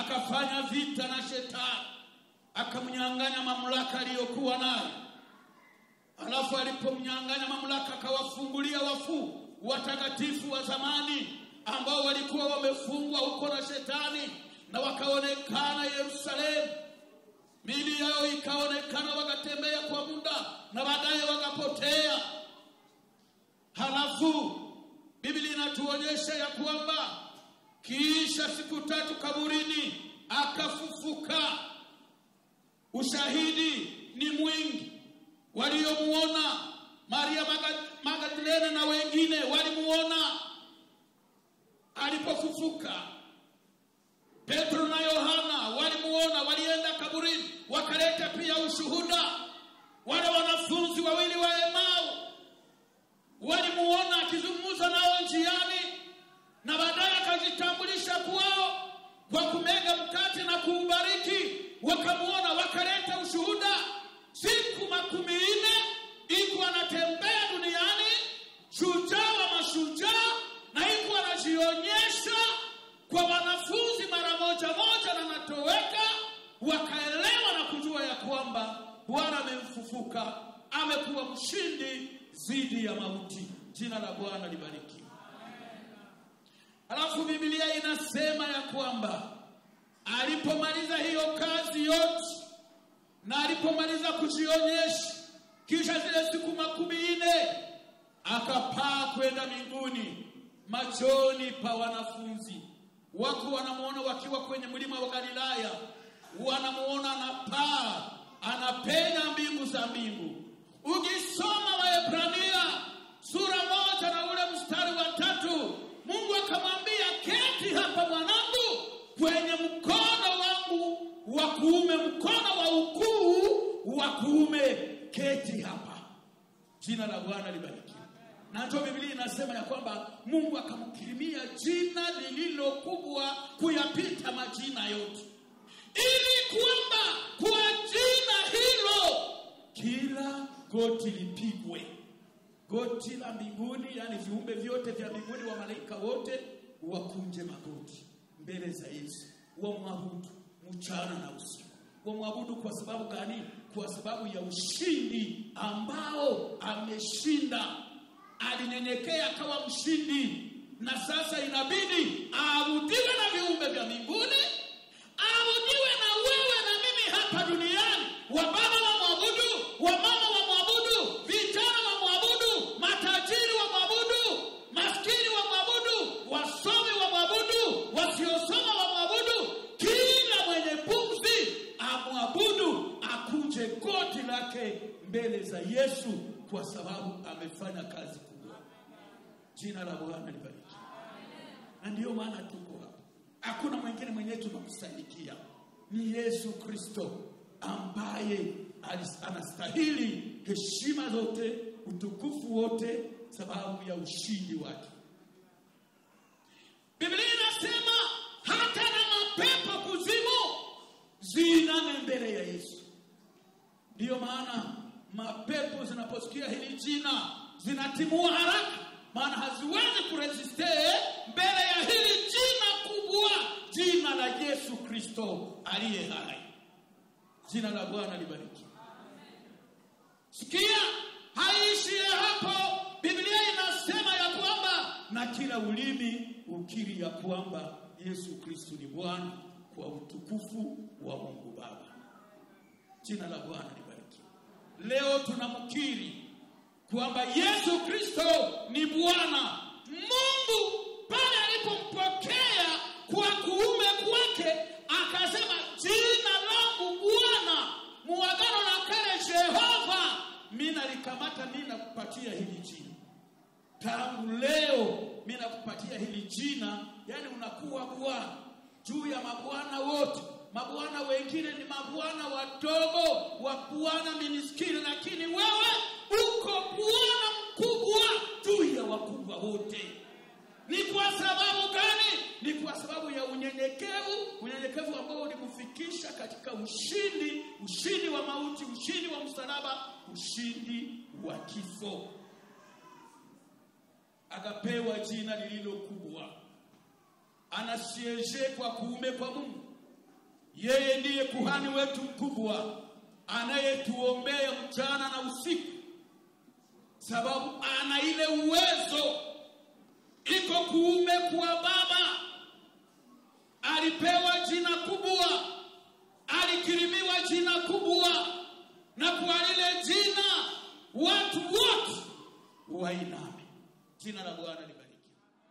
akafanya vita na shetani, akamnyang'anya mamlaka aliyokuwa nayo. Alafu alipomnyang'anya mamlaka, akawafungulia wafu watakatifu wa zamani ambao walikuwa wamefungwa huko na shetani, na wakaonekana Yerusalemu. Mili yao ikaonekana, wakatembea kwa muda na baadaye wakapotea. Halafu Biblia inatuonyesha ya kwamba kisha siku 3 kaburini akafufuka. Ushahidi ni mwingi. Waliomuona, Maria Magdalena na wengine walimuona alipofufuka. Petro na Yohana walimuona, walienda kaburini, wakaleta pia ushuhuda. Wale wanafunzi wawili wa Emau walimuona akizungumza nao njiani, na baadaye akajitambulisha kwao kwa kumega mkate na kuubariki. Wakamuona, wakaleta ushuhuda. Siku 40 iko anatembea duniani, shujaa wa mashujaa, na iko anajionyesha kwa wanafunzi mara moja na anatoweka. Wakaelewa na kujua ya kwamba Bwana amemfufuka, amekuwa mshindi dhidi ya mauti. Jina la Bwana libariki. Alafu Biblia inasema ya kwamba alipomaliza hiyo kazi yote na alipomaliza kujionyesha, kisha zile siku 40 akapaa kwenda mbinguni machoni pa wanafunzi. Wako wanamuona wakiwa kwenye mlima wa Galilaya, wanamuona anapaa, anapenya mbingu za mbingu. Ukisoma Waebrania sura 1 na ule mstari wa 3, Mungu akamwambia, keti hapa mwanangu kwenye mkono wangu wa kuume, mkono wa ukuu wa kuume, keti hapa. Jina la Bwana libariki. Na ndio Biblia inasema ya kwamba Mungu akamkirimia jina lililo kubwa kuyapita majina yote, ili kwamba kwa jina hilo kila goti lipigwe. Goti la mbinguni, yani viumbe vyote vya mbinguni, wa malaika wote wakunje magoti mbele za Yesu, wamwabudu mchana na usiku. Wamwabudu kwa sababu gani? Kwa sababu ya ushindi ambao ameshinda. Alinyenyekea akawa mshindi, na sasa inabidi aabudiwe na viumbe vya mbinguni, aabudiwe na wewe na mimi hapa duniani. Wababa wamwabudu, wamama wamwabudu, vijana wamwabudu, matajiri wamwabudu, maskini wamwabudu, wasomi wamwabudu, wasiosoma wamwabudu. Kila mwenye pumzi amwabudu, akunje goti lake mbele za Yesu, kwa sababu amefanya kazi kubwa. Jina la Bwana libariki. Na ndio maana tuko hapa. Hakuna mwingine mwenye tunakusanyikia, ni Yesu Kristo ambaye anastahili heshima zote, utukufu wote, sababu ya ushindi wake. Biblia inasema hata na mapepo kuzimu ziname mbele ya Yesu. Ndio maana mapepo zinaposikia hili jina zinatimua haraka, maana haziwezi kuresiste mbele ya hili jina kubwa, jina la Yesu Kristo aliye hai. Jina la Bwana libariki. Sikia, haishi hapo. Biblia inasema ya kwamba na kila ulimi ukiri ya kwamba Yesu Kristo ni Bwana, kwa utukufu wa Mungu Baba. Jina la Bwana libariki. Leo tunamkiri kwamba Yesu Kristo ni Bwana. Mungu pale alipompokea kwa kuume kwake akasema, jina langu Bwana, muagano la kale Jehova, mimi nalikamata, mimi nakupatia hili jina. Tangu leo mimi nakupatia hili jina, yani unakuwa Bwana juu ya mabwana wote. Mabwana wengine ni mabwana wadogo, wabwana miniskini, lakini wewe uko Bwana mkubwa juu ya wakubwa wote. Ni kwa sababu gani? Ni kwa sababu ya unyenyekevu ambao ulikufikisha katika ushindi wa mauti, ushindi wa msalaba, ushindi wa kifo. Akapewa jina lililo kubwa. Anasieje kwa kuume kwa Mungu. Yeye ndiye kuhani wetu mkubwa anayetuombea mchana na usiku, sababu ana ile uwezo. Iko kuume kwa Baba, alipewa jina kubwa, alikirimiwa jina kubwa, na kwa lile jina watu wote wainame. Jina la Bwana